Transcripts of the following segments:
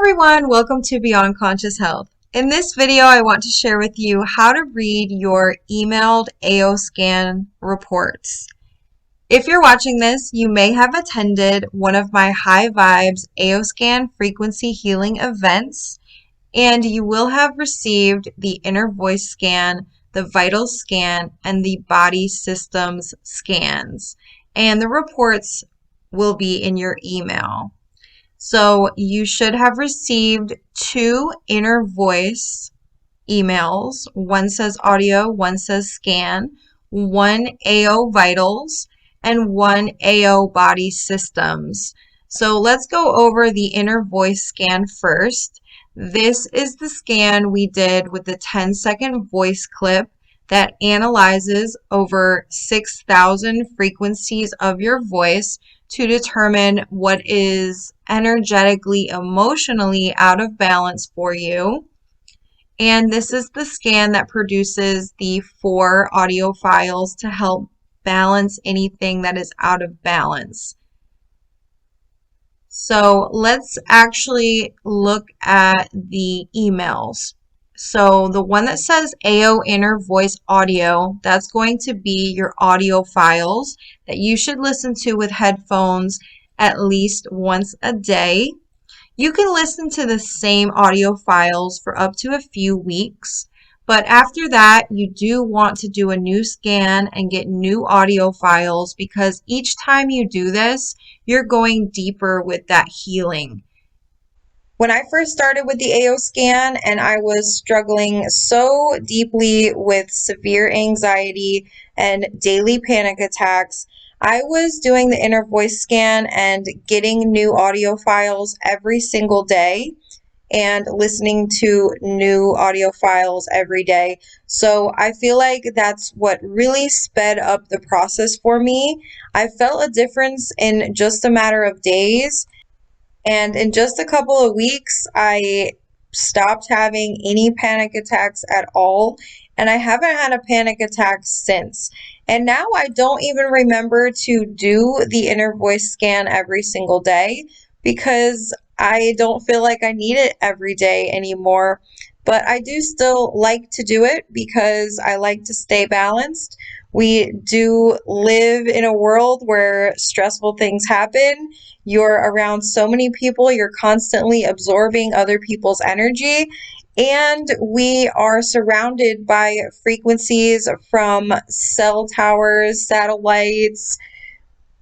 everyone, welcome to Beyond Conscious Health. In this video, I want to share with you how to read your emailed AO scan reports. If you're watching this, you may have attended one of my High Vibes AO scan frequency healing events, and you will have received the inner voice scan, the vital scan, and the body systems scans. And the reports will be in your email. So you should have received 2 inner voice emails. One says audio, one says scan, 1 AO vitals, and 1 AO body systems. So let's go over the inner voice scan first. This is the scan we did with the 10-second voice clip that analyzes over 6,000 frequencies of your voice to determine what is energetically, emotionally out of balance for you. And this is the scan that produces the 4 audio files to help balance anything that is out of balance. So let's actually look at the emails. So the one that says AO inner voice audio, that's going to be your audio files that you should listen to with headphones at least once a day. You can listen to the same audio files for up to a few weeks, but after that, you do want to do a new scan and get new audio files because each time you do this, you're going deeper with that healing. When I first started with the AO scan and I was struggling so deeply with severe anxiety and daily panic attacks, I was doing the inner voice scan and getting new audio files every single day and listening to new audio files every day. So I feel like that's what really sped up the process for me. I felt a difference in just a matter of days. And in just a couple of weeks, I stopped having any panic attacks at all. And I haven't had a panic attack since. And now I don't even remember to do the inner voice scan every single day because I don't feel like I need it every day anymore. But I do still like to do it because I like to stay balanced. We do live in a world where stressful things happen. You're around so many people, you're constantly absorbing other people's energy, and we are surrounded by frequencies from cell towers, satellites,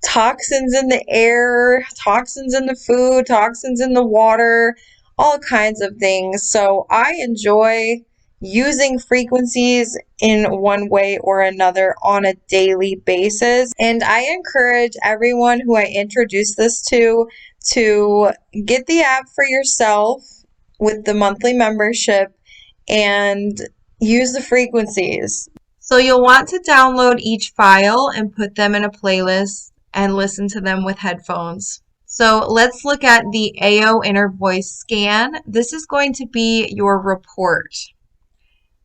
toxins in the air, toxins in the food, toxins in the water, all kinds of things. So I enjoy using frequencies in one way or another on a daily basis. And I encourage everyone who I introduce this to get the app for yourself with the monthly membership and use the frequencies. So you'll want to download each file and put them in a playlist and listen to them with headphones. So let's look at the AO inner voice scan. This is going to be your report.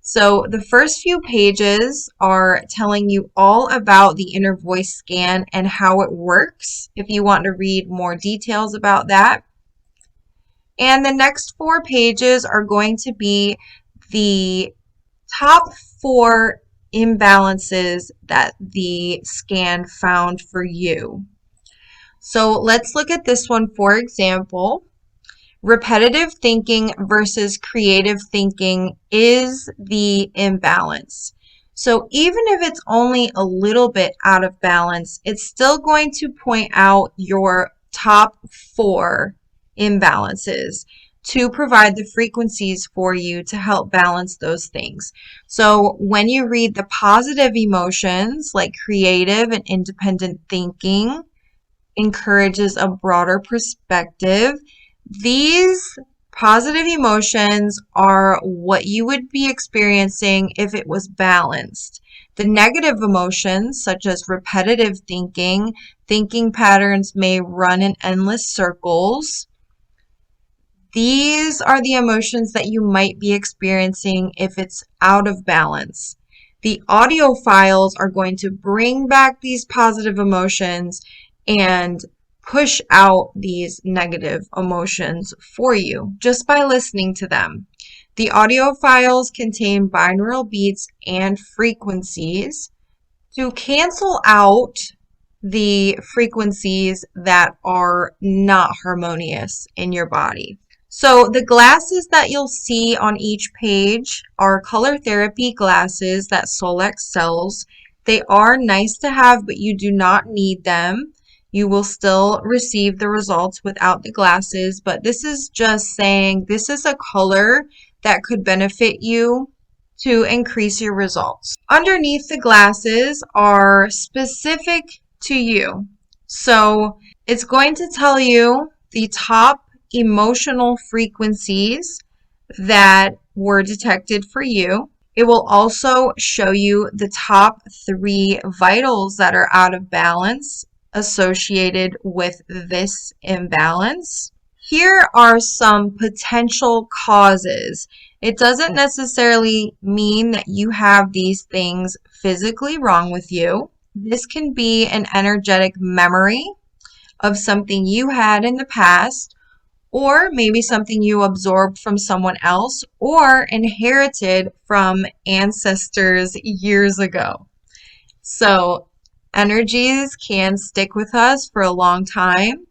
So the first few pages are telling you all about the inner voice scan and how it works, if you want to read more details about that. And the next 4 pages are going to be the top 4 imbalances that the scan found for you. So let's look at this one, for example. Repetitive thinking versus creative thinking is the imbalance. So even if it's only a little bit out of balance, it's still going to point out your top 4 imbalances to provide the frequencies for you to help balance those things. So when you read the positive emotions like creative and independent thinking, encourages a broader perspective. These positive emotions are what you would be experiencing if it was balanced. The negative emotions, such as repetitive thinking, thinking patterns may run in endless circles. These are the emotions that you might be experiencing if it's out of balance. The audio files are going to bring back these positive emotions and push out these negative emotions for you just by listening to them. The audio files contain binaural beats and frequencies to cancel out the frequencies that are not harmonious in your body. So the glasses that you'll see on each page are color therapy glasses that Solex sells. They are nice to have, but you do not need them. You will still receive the results without the glasses, but this is just saying this is a color that could benefit you to increase your results. Underneath the glasses are specific to you. So it's going to tell you the top emotional frequencies that were detected for you. It will also show you the top 3 vitals that are out of balance associated with this imbalance. Here are some potential causes. It doesn't necessarily mean that you have these things physically wrong with you. This can be an energetic memory of something you had in the past, or maybe something you absorbed from someone else or inherited from ancestors years ago. So energies can stick with us for a long time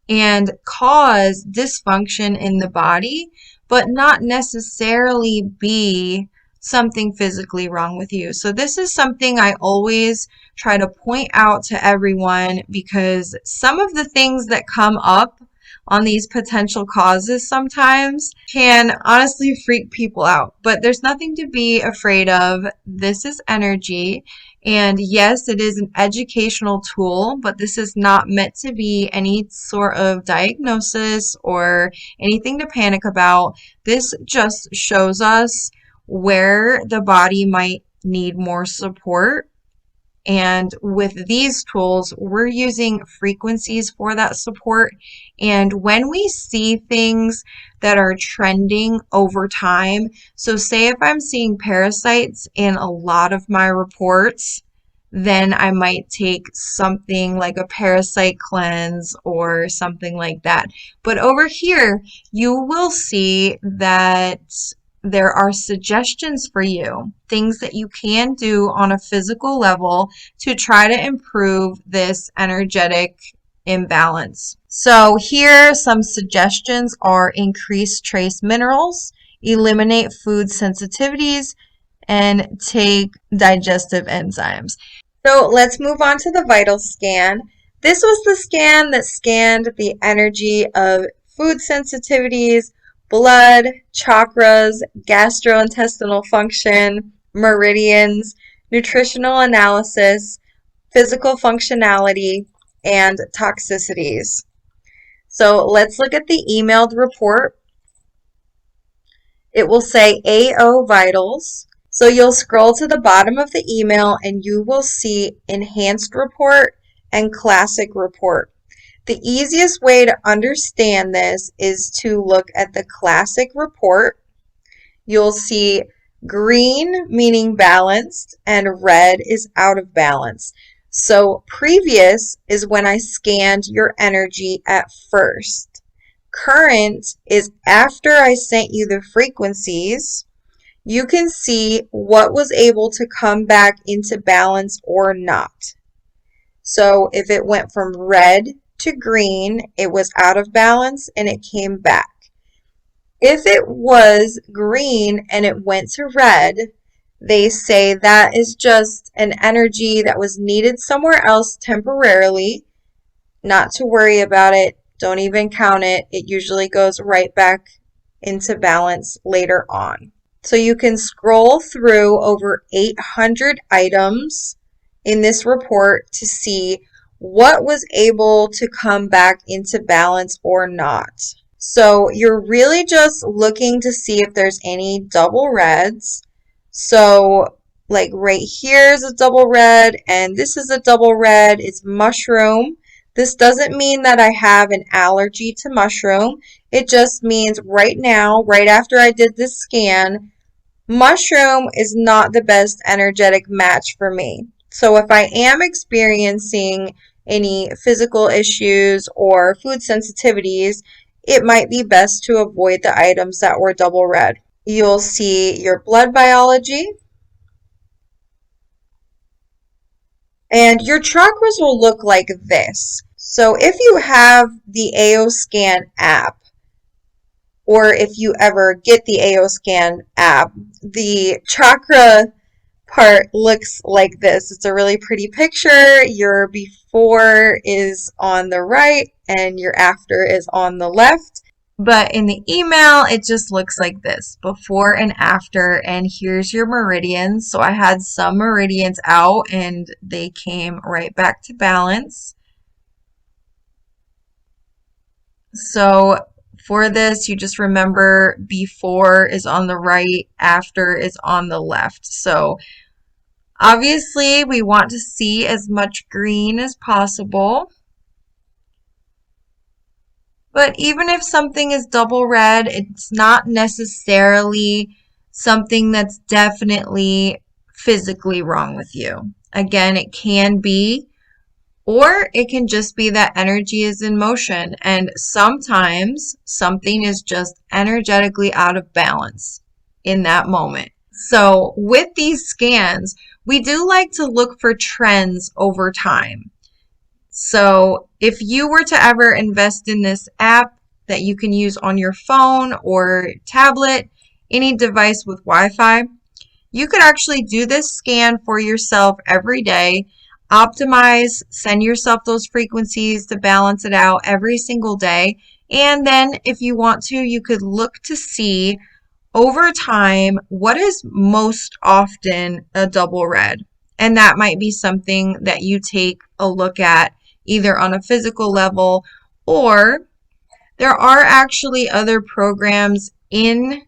and cause dysfunction in the body, but not necessarily be something physically wrong with you. So this is something I always try to point out to everyone, because some of the things that come up on these potential causes sometimes can honestly freak people out. But there's nothing to be afraid of. This is energy. And yes, it is an educational tool, but this is not meant to be any sort of diagnosis or anything to panic about. This just shows us where the body might need more support. And with these tools, we're using frequencies for that support. And when we see things that are trending over time, so say if I'm seeing parasites in a lot of my reports, then I might take something like a parasite cleanse or something like that. But over here, you will see that there are suggestions for you, things that you can do on a physical level to try to improve this energetic imbalance. So here, some suggestions are: increase trace minerals, eliminate food sensitivities, and take digestive enzymes. So let's move on to the vital scan. This was the scan that scanned the energy of food sensitivities, blood, chakras, gastrointestinal function, meridians, nutritional analysis, physical functionality, and toxicities. So let's look at the emailed report. It will say AO vitals. So you'll scroll to the bottom of the email and you will see enhanced report and classic report. The easiest way to understand this is to look at the classic report. You'll see green meaning balanced and red is out of balance. So previous is when I scanned your energy at first. Current is after I sent you the frequencies. You can see what was able to come back into balance or not. So if it went from red to green, it was out of balance and it came back. If it was green and it went to red, they say that is just an energy that was needed somewhere else temporarily. Not to worry about it. Don't even count it. It usually goes right back into balance later on. So you can scroll through over 800 items in this report to see what was able to come back into balance or not. So you're really just looking to see if there's any double reds. So like right here is a double red and this is a double red. It's mushroom. This doesn't mean that I have an allergy to mushroom. It just means right now, right after I did this scan, mushroom is not the best energetic match for me. So if I am experiencing any physical issues or food sensitivities, it might be best to avoid the items that were double red. You'll see your blood biology, and your chakras will look like this. So if you have the AO-Scan app, or if you ever get the AO-Scan app, the chakra part looks like this. It's a really pretty picture. Your before is on the right and your after is on the left. But in the email, it just looks like this, before and after, and here's your meridians. So I had some meridians out and they came right back to balance. So for this, you just remember before is on the right, after is on the left. So obviously we want to see as much green as possible. But even if something is double red, it's not necessarily something that's definitely physically wrong with you. Again, it can be, or it can just be that energy is in motion, and sometimes something is just energetically out of balance in that moment. So with these scans, we do like to look for trends over time. So if you were to ever invest in this app that you can use on your phone or tablet, any device with Wi-Fi, you could actually do this scan for yourself every day, optimize, send yourself those frequencies to balance it out every single day. And then if you want to, you could look to see over time what is most often a double red. And that might be something that you take a look at either on a physical level, or there are actually other programs in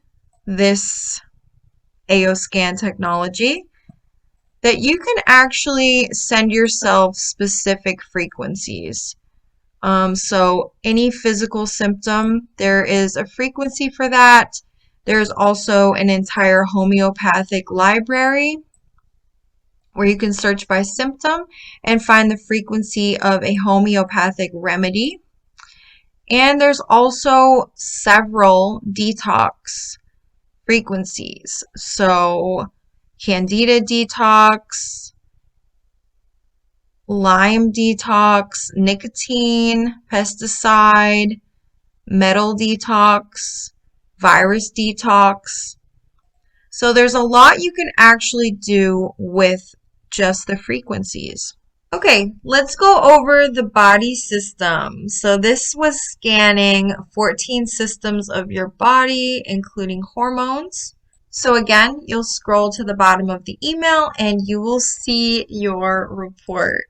this AO-Scan technology that you can actually send yourself specific frequencies. So any physical symptom, there is a frequency for that. There's also an entire homeopathic library where you can search by symptom and find the frequency of a homeopathic remedy. And there's also several detox frequencies. So Candida detox, Lyme detox, nicotine, pesticide, metal detox, virus detox. So there's a lot you can actually do with just the frequencies. Okay, let's go over the body system. So this was scanning 14 systems of your body, including hormones. So again, you'll scroll to the bottom of the email and you will see your report.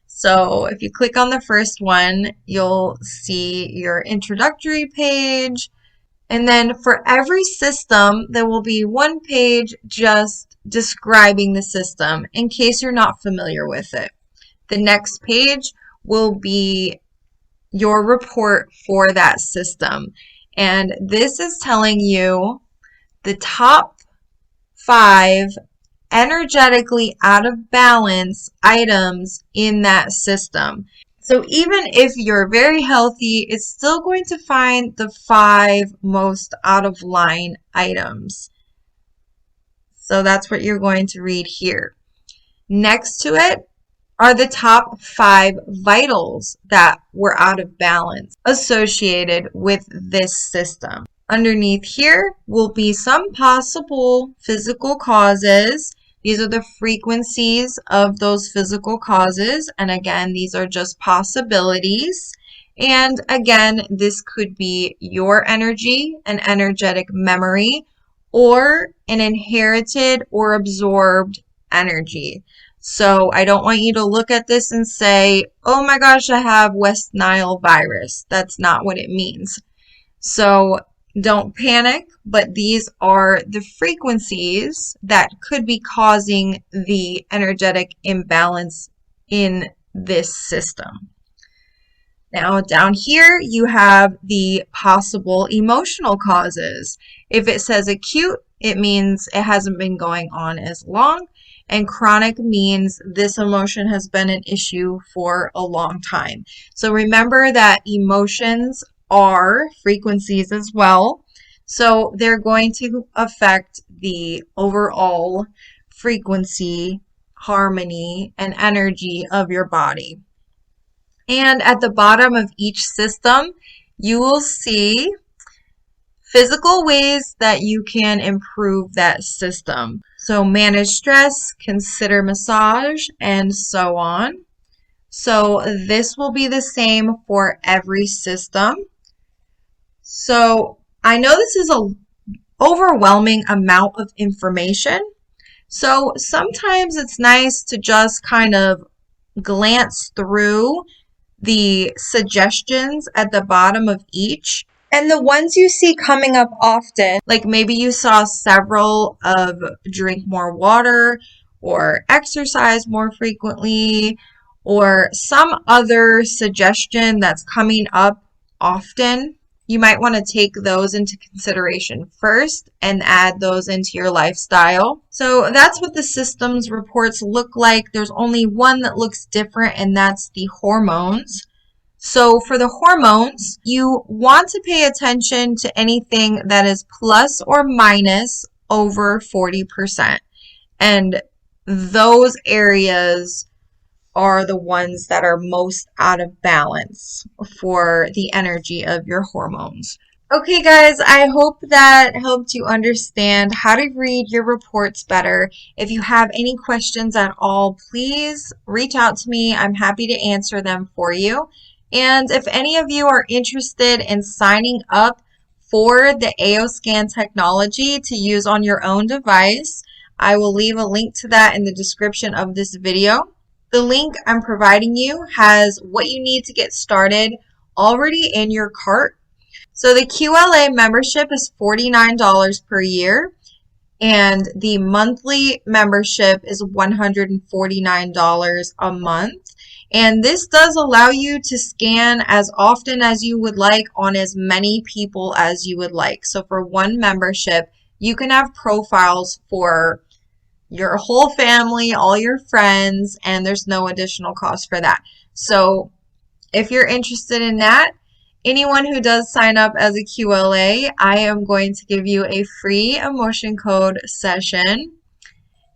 So if you click on the first one, you'll see your introductory page. And then for every system, there will be one page just describing the system in case you're not familiar with it. The next page will be your report for that system. And this is telling you the top 5 energetically out of balance items in that system. So even if you're very healthy, it's still going to find the 5 most out of line items. So that's what you're going to read here. Next to it are the top 5 vitals that were out of balance associated with this system. Underneath here will be some possible physical causes. These are the frequencies of those physical causes. And again, these are just possibilities. And again, this could be your energy, an energetic memory, or an inherited or absorbed energy. So I don't want you to look at this and say, oh my gosh, I have West Nile virus. That's not what it means. So don't panic, but these are the frequencies that could be causing the energetic imbalance in this system. Now down here, you have the possible emotional causes. If it says acute, it means it hasn't been going on as long. And chronic means this emotion has been an issue for a long time. So remember that emotions are frequencies as well. So they're going to affect the overall frequency, harmony, and energy of your body. And at the bottom of each system, you will see physical ways that you can improve that system. So manage stress, consider massage, and so on. So this will be the same for every system. So I know this is an overwhelming amount of information. So sometimes it's nice to just kind of glance through the suggestions at the bottom of each. And the ones you see coming up often, like maybe you saw several of drink more water or exercise more frequently or some other suggestion that's coming up often, you might want to take those into consideration first and add those into your lifestyle. So that's what the systems reports look like. There's only one that looks different, and that's the hormones. So for the hormones, you want to pay attention to anything that is plus or minus over 40%. And those areas are the ones that are most out of balance for the energy of your hormones. Okay, guys, I hope that helped you understand how to read your reports better. If you have any questions at all, please reach out to me. I'm happy to answer them for you. And if any of you are interested in signing up for the AOScan technology to use on your own device, I will leave a link to that in the description of this video. The link I'm providing you has what you need to get started already in your cart. So the QLA membership is $49 per year, and the monthly membership is $149 a month. And this does allow you to scan as often as you would like on as many people as you would like. So for one membership, you can have profiles for your whole family, all your friends, and there's no additional cost for that. So if you're interested in that, anyone who does sign up as a QLA, I am going to give you a free emotion code session.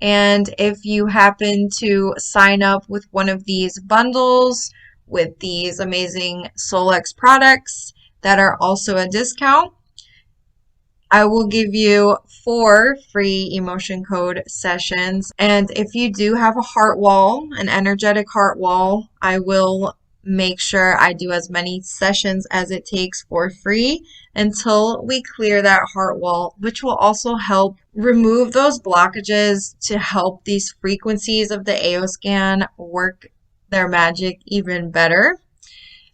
And if you happen to sign up with one of these bundles with these amazing Solex products that are also a discount, I will give you 4 free emotion code sessions. And if you do have a heart wall, an energetic heart wall, I will make sure I do as many sessions as it takes for free until we clear that heart wall, which will also help remove those blockages to help these frequencies of the AOScan work their magic even better.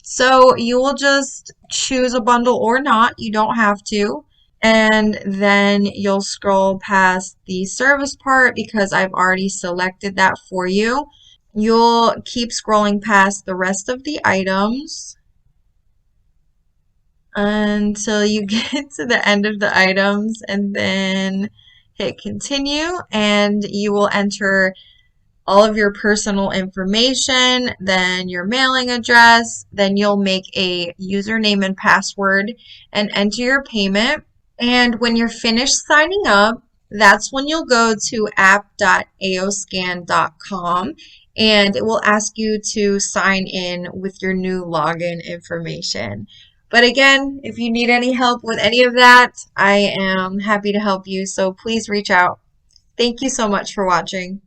So you will just choose a bundle or not. You don't have to. And then you'll scroll past the service part because I've already selected that for you. You'll keep scrolling past the rest of the items until you get to the end of the items, and then hit continue, and you will enter all of your personal information, then your mailing address, then you'll make a username and password and enter your payment. And when you're finished signing up, that's when you'll go to app.aoscan.com, and it will ask you to sign in with your new login information. But again, if you need any help with any of that, I am happy to help you, so please reach out. Thank you so much for watching.